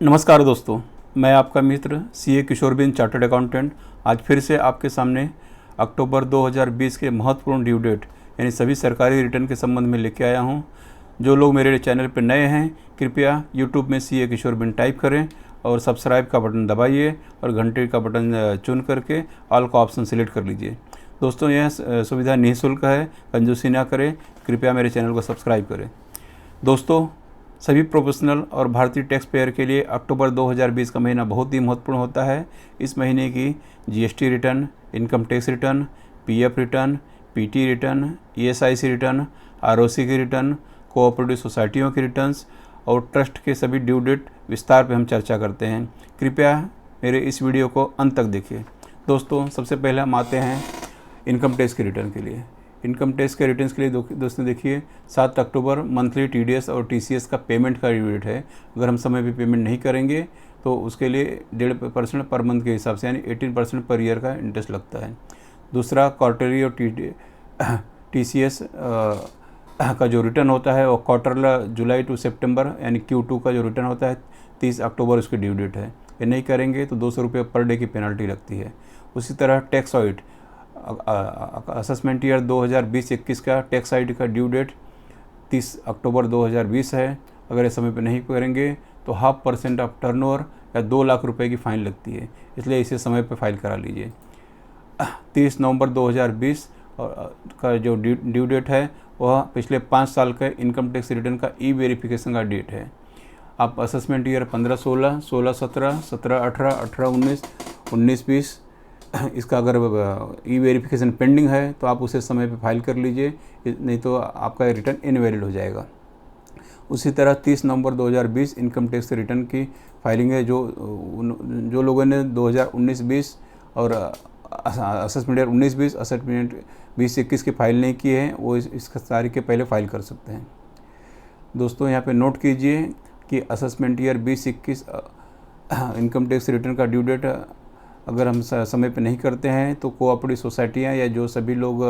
नमस्कार दोस्तों, मैं आपका मित्र सीए किशोर बिन चार्टर्ड अकाउंटेंट आज फिर से आपके सामने अक्टूबर 2020 के महत्वपूर्ण ड्यू डेट यानी सभी सरकारी रिटर्न के संबंध में लेके आया हूं। जो लोग मेरे चैनल पर नए हैं कृपया यूट्यूब में सीए किशोर बिन टाइप करें और सब्सक्राइब का बटन दबाइए और घंटे का बटन चुन करके ऑल का ऑप्शन सेलेक्ट कर लीजिए। दोस्तों, यह सुविधा निःशुल्क है, कंजूसी ना करें, कृपया मेरे चैनल को सब्सक्राइब करें। दोस्तों, सभी प्रोफेशनल और भारतीय टैक्स पेयर के लिए अक्टूबर 2020 का महीना बहुत ही महत्वपूर्ण होता है। इस महीने की GST return, income tax return, PF return, PT return, ESIC return, ROC की रिटर्न, कोऑपरेटिव सोसाइटियों की रिटर्न्स और ट्रस्ट के सभी ड्यू डेट विस्तार पर हम चर्चा करते हैं। कृपया मेरे इस वीडियो को अंत तक देखिए। दोस्तों, सबसे पहले हम आते हैं इनकम टैक्स के रिटर्न के लिए। इनकम टैक्स के रिटर्न्स के लिए दोस्तों देखिए, 7 अक्टूबर मंथली टीडीएस और टीसीएस का पेमेंट का ड्यू डेट है। अगर हम समय पे पेमेंट नहीं करेंगे तो उसके लिए 1.5% पर मंथ के हिसाब से यानी 18% पर ईयर का इंटरेस्ट लगता है। दूसरा, क्वार्टरली और टीसीएस का जो रिटर्न होता है वो क्वार्टर जुलाई टू सितंबर यानी Q2 का जो रिटर्न होता है 30 अक्टूबर उसकी ड्यू डेट है। ये नहीं करेंगे तो 200 रुपये पर डे की पेनल्टी लगती है। उसी तरह टैक्स ऑडिट असेसमेंट ईयर 2020-21 का टैक्स आईडी का ड्यू डेट 30 अक्टूबर 2020 है। अगर ये समय पर नहीं करेंगे तो 0.5% ऑफ टर्नओवर या 2 लाख रुपए की फ़ाइन लगती है, इसलिए इसे समय पर फाइल करा लीजिए। 30 नवंबर 2020 का जो ड्यू डेट है वह पिछले 5 साल के इनकम टैक्स रिटर्न का ई वेरिफिकेशन का डेट है। आप असेसमेंट ईयर 15-16, 16-17, 17-18, 18-19, 19-20 इसका अगर ई वेरिफिकेशन पेंडिंग है तो आप उसे समय पे फाइल कर लीजिए, नहीं तो आपका रिटर्न इनवैलिड हो जाएगा। उसी तरह 30 नवंबर 2020 इनकम टैक्स रिटर्न की फाइलिंग है। जो लोगों ने 2019-20 और असेसमेंट ईयर 19-20, असेसमेंट 20-21 की फाइल नहीं की है वो इस तारीख के पहले फाइल कर सकते हैं। दोस्तों, यहाँ पे नोट कीजिए कि assessment year 20-21 income tax return का ड्यू डेट अगर हम समय पे नहीं करते हैं तो कोऑपरेटिव सोसाइटियाँ या जो सभी लोग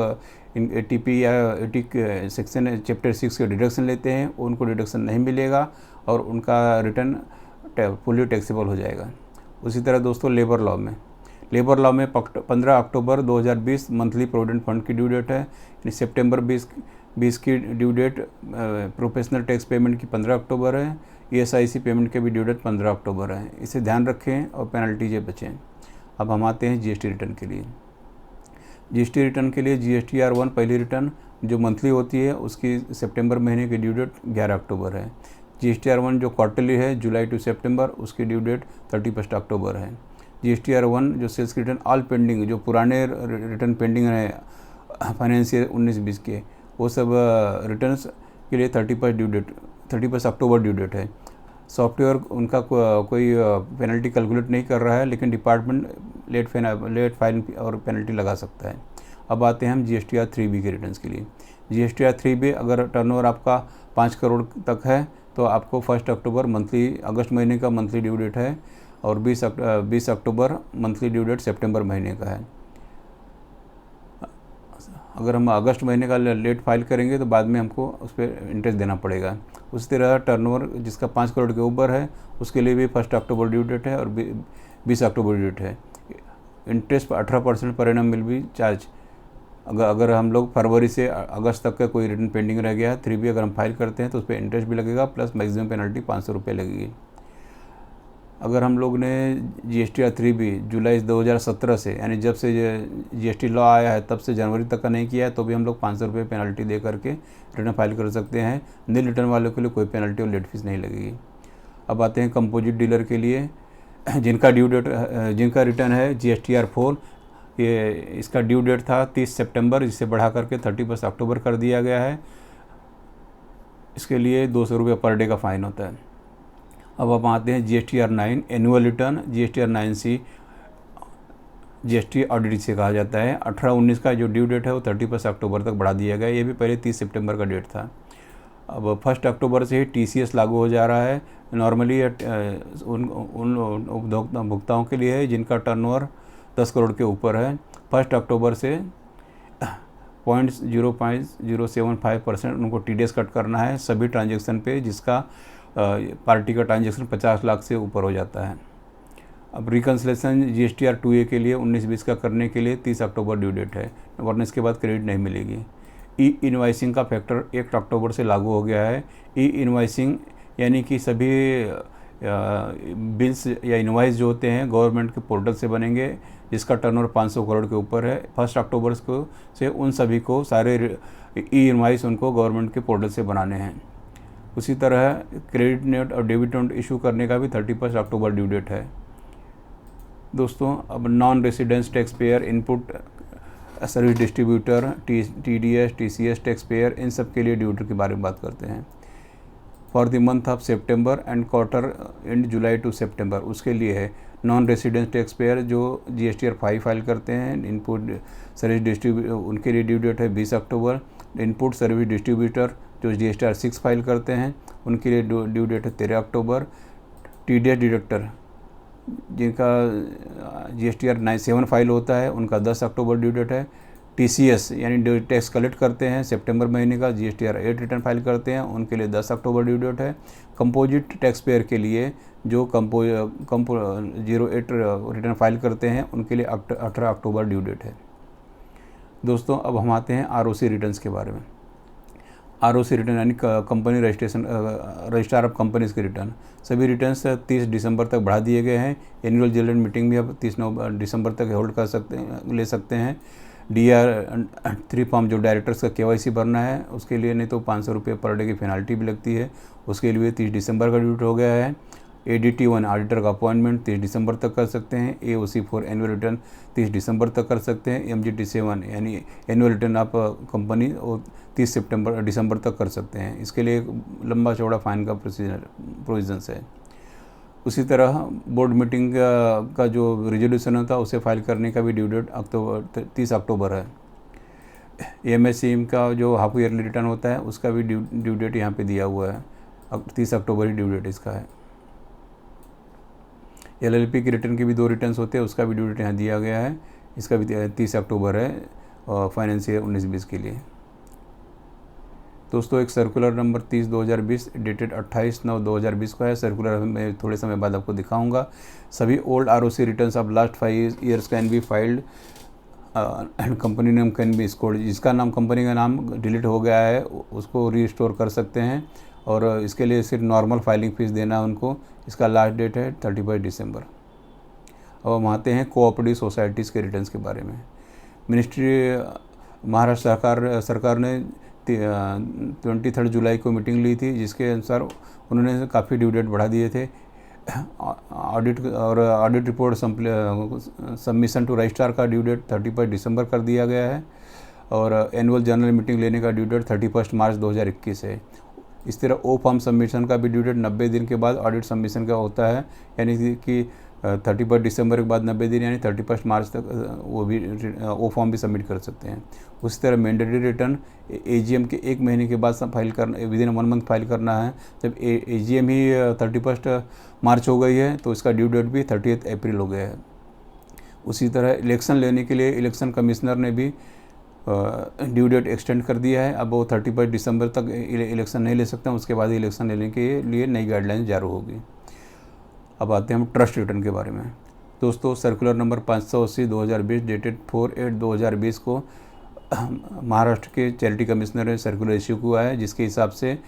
एटीपी या एटी सेक्शन चैप्टर 6 के डिडक्शन लेते हैं उनको डिडक्शन नहीं मिलेगा और उनका रिटर्न फुली टैक्सेबल हो जाएगा। उसी तरह दोस्तों, लेबर लॉ में 15 अक्टूबर 2020 मंथली प्रोविडेंट फंड की ड्यू डेट है। सितंबर 20 की due date professional tax payment की 15 अक्टूबर है। ईएसआईसी पेमेंट की भी ड्यू डेट 15 अक्टूबर है। इसे ध्यान रखें और पेनल्टी से बचें। अब हम आते हैं जीएसटी रिटर्न के लिए। जीएसटी रिटर्न के लिए GSTR-1 पहली रिटर्न जो मंथली होती है उसकी सितंबर महीने की ड्यू डेट 11 अक्टूबर है। GSTR-1 जो क्वार्टरली है जुलाई टू सितंबर उसकी ड्यू डेट 31 अक्टूबर है। GSTR-1 जो सेल्स रिटर्न ऑल पेंडिंग जो पुराने रिटर्न पेंडिंग है फाइनेंशियल 19-20 के वो सब रिटर्न्स के लिए 31 अक्टूबर ड्यू डेट है। सॉफ्टवेयर उनका कोई पेनल्टी कैलकुलेट नहीं कर रहा है, लेकिन डिपार्टमेंट लेट फाइल और पेनल्टी लगा सकता है। अब आते हैं हम GSTR-3B के रिटर्न्स के लिए। GSTR-3B अगर टर्नओवर आपका 5 करोड़ तक है तो आपको 1 अक्टूबर मंथली अगस्त महीने का मंथली ड्यू डेट है और 20 अक्टूबर मंथली ड्यू डेट सितंबर महीने का है। अगर हम अगस्त महीने का लेट फाइल करेंगे तो बाद में हमको उस पर इंटरेस्ट देना पड़ेगा। उसी तरह टर्नओवर जिसका 5 करोड़ के ऊपर है उसके लिए भी 1 अक्टूबर ड्यू डेट है और 20 अक्टूबर ड्यू डेट है। इंटरेस्ट पर 18% per annum will be charge. अगर हम लोग फरवरी से अगस्त तक का कोई रिटर्न पेंडिंग रह गया है 3B अगर हम फाइल करते हैं तो उस पर इंटरेस्ट भी लगेगा प्लस मैक्सिमम पेनल्टी 500 रुपये लगेगी। अगर हम लोग ने GSTR-3B जुलाई 2017 से यानी जब से GST लॉ आया है तब से जनवरी तक का नहीं किया है तो भी हम लोग 500 रुपये पेनल्टी दे करके रिटर्न फाइल कर सकते हैं। नील रिटर्न वालों के लिए कोई पेनल्टी और लेट फीस नहीं लगेगी। अब आते हैं कंपोजिट डीलर के लिए जिनका रिटर्न है GSTR-4। ये इसका ड्यू डेट था 30 सितंबर जिसे बढ़ा करके 31 अक्टूबर कर दिया गया है। इसके लिए 200 रुपये पर डे का फ़ाइन होता है। अब आप आते हैं GSTR-9 annual return. GSTR-9C GST audit से कहा जाता है। 18-19 का जो ड्यू डेट है वो 31 अक्टूबर तक बढ़ा दिया गया। ये भी पहले 30 सितंबर का डेट था। अब 1 अक्टूबर से ही TCS लागू हो जा रहा है। नॉर्मली उन उपभोक्ताओं के लिए है जिनका टर्नओवर 10 करोड़ के ऊपर है। 1 अक्टूबर से 0.075% उनको TDS कट करना है सभी ट्रांजैक्शन पे जिसका पार्टी का ट्रांजैक्शन 50 लाख से ऊपर हो जाता है। अब रिकन्सिलेशन GSTR 2A के लिए 19-20 का करने के लिए 30 अक्टूबर ड्यू डेट है, वरना इसके बाद क्रेडिट नहीं मिलेगी। ई इनवाइसिंग का फैक्टर 1 अक्टूबर से लागू हो गया है। ई इनवाइसिंग यानी कि सभी बिल्स या इनवाइस जो होते हैं गवर्नमेंट के पोर्टल से बनेंगे, जिसका टर्नओवर 500 करोड़ के ऊपर है। 1 अक्टूबर को से उन सभी को सारे ई इनवाइस उनको गवर्नमेंट के पोर्टल से बनाने हैं। उसी तरह क्रेडिट नोट और डेबिट नोट इशू करने का भी 31 अक्टूबर ड्यू डेट है। दोस्तों, अब non residence tax payer, input service distributor, TDS TCS tax payer, इन सब के लिए ड्यू डेट के बारे में बात करते हैं। For the month of September and quarter end July to September, उसके लिए है नॉन रेसिडेंस टैक्स पेयर जो GSTR 5 फाइल करते हैं, इनपुट सर्विस डिस्ट्रीब्यूटर, उनके लिए ड्यू डेट है 20 अक्टूबर। इनपुट सर्विस डिस्ट्रीब्यूटर जो GSTR 6 फाइल करते हैं, उनके लिए ड्यू डेट है 13 अक्टूबर। TDS डिडक्टर जिनका GSTR 7 फाइल होता है, उनका 10 अक्टूबर ड्यू डेट है। TCS यानी टैक्स कलेक्ट करते हैं सितंबर महीने का, GSTR 8 रिटर्न फाइल करते हैं, उनके लिए 10 अक्टूबर ड्यू डेट है। कंपोजिट टैक्स पेयर के लिए जो 08 रिटर्न फाइल करते हैं, उनके लिए 18 अक्टूबर ड्यू डेट है। दोस्तों, अब हम आते हैं ROC रिटर्न्स के बारे में। ROC रिटर्न यानी कंपनी रजिस्ट्रार ऑफ कंपनीज के रिटर्न, सभी रिटर्न्स 30 दिसंबर तक बढ़ा दिए गए हैं। एनुअल जनरल मीटिंग भी अब 30 दिसंबर तक होल्ड कर सकते हैं, ले सकते हैं। DR 3 फॉर्म जो डायरेक्टर्स का KYC भरना है, उसके लिए नहीं तो 500 रुपये पर डे की पेनल्टी भी लगती है, उसके लिए 30 दिसंबर का ड्यूट हो गया है। ADT 1 ऑडिटर का अपॉइंटमेंट 30 दिसंबर तक कर सकते हैं। AOC 4 एनुअल रिटर्न 30 दिसंबर तक कर सकते हैं। MGT 7 यानी एनुअल रिटर्न ऑफ कंपनी और 30 दिसंबर तक कर सकते हैं। इसके लिए लंबा चौड़ा फाइन का प्रोविजंस है। उसी तरह बोर्ड मीटिंग का जो रिजोल्यूशन होता है, उसे फाइल करने का भी ड्यू डेट 30 अक्टूबर है। MSCM का जो हाफ ईयरली रिटर्न होता है, उसका भी ड्यू डेट यहाँ पे दिया हुआ है, 30 अक्टूबर ही ड्यू डेट इसका है। LLP की रिटर्न के भी 2 रिटर्न्स होते हैं, उसका भी ड्यू डेट यहाँ दिया गया है, इसका भी 30 अक्टूबर है फाइनेंस ईयर 19-20 के लिए। दोस्तों, एक सर्कुलर नंबर 30/2020 डेटेड 28/9/2020 का है। सर्कुलर मैं थोड़े समय बाद आपको दिखाऊंगा। सभी old ROC returns of last 5 years can be filed and company name can be scored. जिसका नाम, कंपनी का नाम डिलीट हो गया है, उसको रीस्टोर कर सकते हैं, और इसके लिए सिर्फ नॉर्मल फाइलिंग फीस देना है उनको। इसका लास्ट डेट है 31 दिसंबर। अब हम आते हैं कोऑपरेटिव सोसाइटीज़ के रिटर्न्स के बारे में। मिनिस्ट्री महाराष्ट्र सरकार ने 23 जुलाई को मीटिंग ली थी, जिसके अनुसार उन्होंने काफ़ी ड्यू डेट बढ़ा दिए थे। Audit report submission to registrar का ड्यू डेट 31 दिसंबर कर दिया गया है, और एनुअल जनरल मीटिंग लेने का ड्यू डेट 31 मार्च 2021 है। इस तरह O फॉर्म सबमिशन का भी ड्यू डेट 90 दिन के बाद ऑडिट सबमिशन का होता है, यानी कि 31 दिसंबर के बाद 90 दिन यानी 31 मार्च तक वो भी O फॉर्म भी सबमिट कर सकते हैं। उसी तरह मैंडेटरी रिटर्न AGM के 1 महीने के बाद फाइल करना, विदिन 1 मंथ फाइल करना है। जब AGM ही 31 मार्च हो गई है, तो इसका ड्यू डेट भी 30 अप्रैल हो गया है। उसी तरह इलेक्शन लेने के लिए इलेक्शन कमिश्नर ने भी ड्यू डेट एक्सटेंड कर दिया है। अब वो 31 दिसंबर तक इलेक्शन नहीं ले सकते हैं, उसके बाद ही इलेक्शन लेने के लिए नई गाइडलाइंस जारी होगी। अब आते हैं हम ट्रस्ट रिटर्न के बारे में। दोस्तों, सर्कुलर नंबर 580/2020 डेटेड 4/8/2020 को महाराष्ट्र के चैरिटी कमिश्नर ने सर्कुलर इश्यू हुआ है, जिसके हिसाब से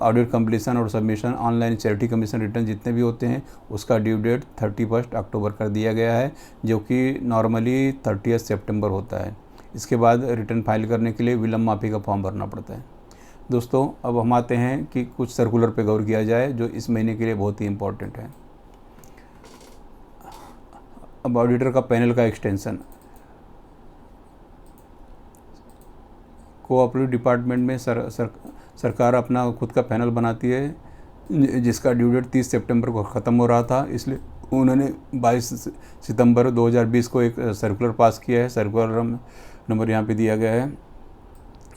ऑडिट कंप्लीशन और submission online charity commission return जितने भी होते हैं, उसका ड्यू डेट 31 अक्टूबर कर दिया गया है, जो कि नॉर्मली 30 सितंबर होता है। इसके बाद रिटर्न फाइल करने के लिए विलम्ब माफी का फॉर्म भरना पड़ता है। दोस्तों, अब हम आते हैं कि कुछ सर्कुलर पे गौर किया जाए जो इस महीने के लिए बहुत ही इम्पोर्टेंट है। अब ऑडिटर का पैनल का एक्सटेंशन, कोऑपरेटिव डिपार्टमेंट में सरकार अपना खुद का पैनल बनाती है, जिसका ड्यू डेट 30 सितंबर को ख़त्म हो रहा था, इसलिए उन्होंने 22 सितंबर 2020 को एक सर्कुलर पास किया है। सर्कुलर नंबर यहाँ पे दिया गया है।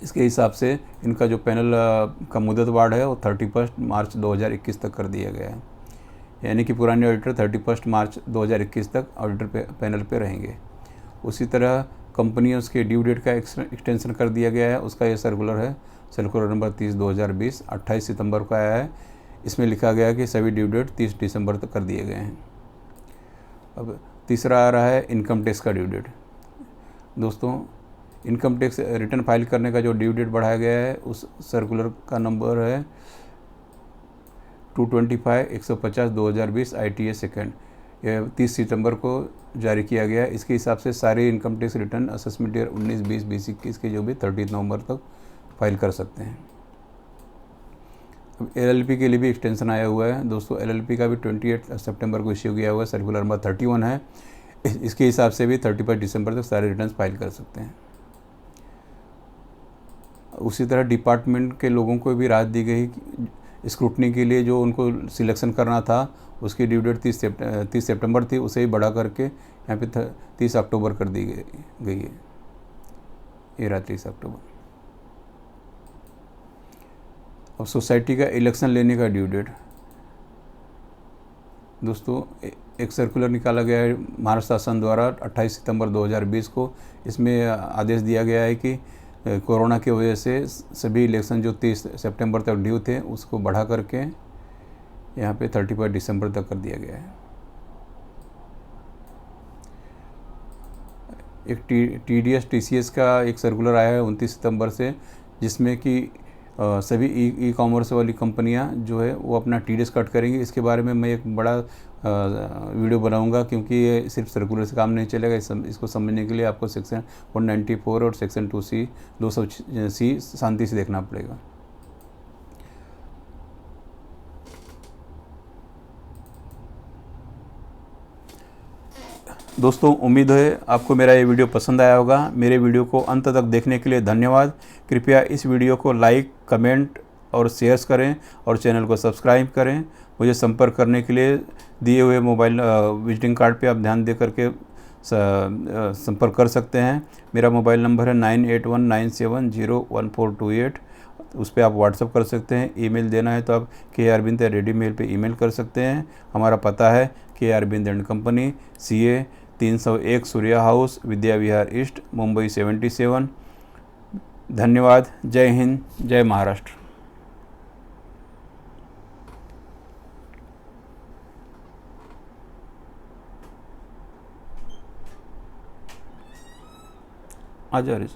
इसके हिसाब से इनका जो पैनल का मुदत वार्ड है वो 31 मार्च 2021 तक कर दिया गया है, यानी कि पुराने ऑडिटर 31 मार्च 2021 तक ऑडिटर पैनल पे रहेंगे। उसी तरह कंपनियों के ड्यू डेट का एक्सटेंशन कर दिया गया है, उसका ये सर्कुलर है, सर्कुलर नंबर 30/2020 28 सितंबर को आया है। इसमें लिखा गया कि सभी ड्यू डेट 30 दिसंबर तक कर दिए गए हैं। अब तीसरा आ रहा है इनकम टैक्स का ड्यू डेट। दोस्तों, इनकम टैक्स रिटर्न फाइल करने का जो ड्यू डेट बढ़ाया गया है उस सर्कुलर का नंबर है 225/150/2020 ITA सेकेंड। यह 30 सितंबर को जारी किया गया है। इसके हिसाब से सारे income tax return assessment year 19, 20, 20, 21 के जो भी 30 नवंबर तक फाइल कर सकते हैं। अब LLP के लिए भी एक्सटेंशन आया हुआ है। दोस्तों, LLP का भी 28 सितंबर को इश्यू किया हुआ है, सर्कुलर नंबर 31 है। इसके हिसाब से भी 31 दिसंबर तक सारे रिटर्न फाइल कर सकते हैं। उसी तरह डिपार्टमेंट के लोगों को भी राहत दी गई स्क्रूटनी के लिए, जो उनको सिलेक्शन करना था उसकी ड्यू डेट 30 सितंबर थी, उसे ही बढ़ा करके यहाँ पे 30 अक्टूबर कर दी गई है। ये रहा 30 अक्टूबर। अब सोसाइटी का इलेक्शन लेने का ड्यू डेट। दोस्तों, एक सर्कुलर निकाला गया है महाराष्ट्र शासन द्वारा 28 सितंबर 2020 को। इसमें आदेश दिया गया है कि कोरोना की वजह से सभी इलेक्शन जो 30 सितंबर तक ड्यू थे उसको बढ़ा करके यहाँ पे 31 दिसंबर तक कर दिया गया है। एक TDS TCS का एक सर्कुलर आया है 29 सितंबर से, जिसमें कि सभी ई कॉमर्स वाली कंपनियां जो है वो अपना TDS कट करेंगी। इसके बारे में मैं एक बड़ा वीडियो बनाऊंगा, क्योंकि ये सिर्फ सर्कुलर से काम नहीं चलेगा। इसको समझने के लिए आपको सेक्शन 194 और सेक्शन 2C शांति से देखना पड़ेगा। दोस्तों, उम्मीद है आपको मेरा ये वीडियो पसंद आया होगा। मेरे वीडियो को अंत तक देखने के लिए धन्यवाद। कृपया इस वीडियो को लाइक, कमेंट और शेयर करें और चैनल को सब्सक्राइब करें। मुझे संपर्क करने के लिए दिए हुए मोबाइल विजिटिंग कार्ड पे आप ध्यान दे करके संपर्क कर सकते हैं। मेरा मोबाइल नंबर है 9819701428। उस पर आप व्हाट्सअप कर सकते हैं। ईमेल देना है तो आप KArvind@readymail पे ईमेल कर सकते हैं। हमारा पता है KArvind and company, CA 301 Surya house, Vidya Vihar east, Mumbai 77। धन्यवाद। जय हिंद, जय महाराष्ट्र। आ जा रही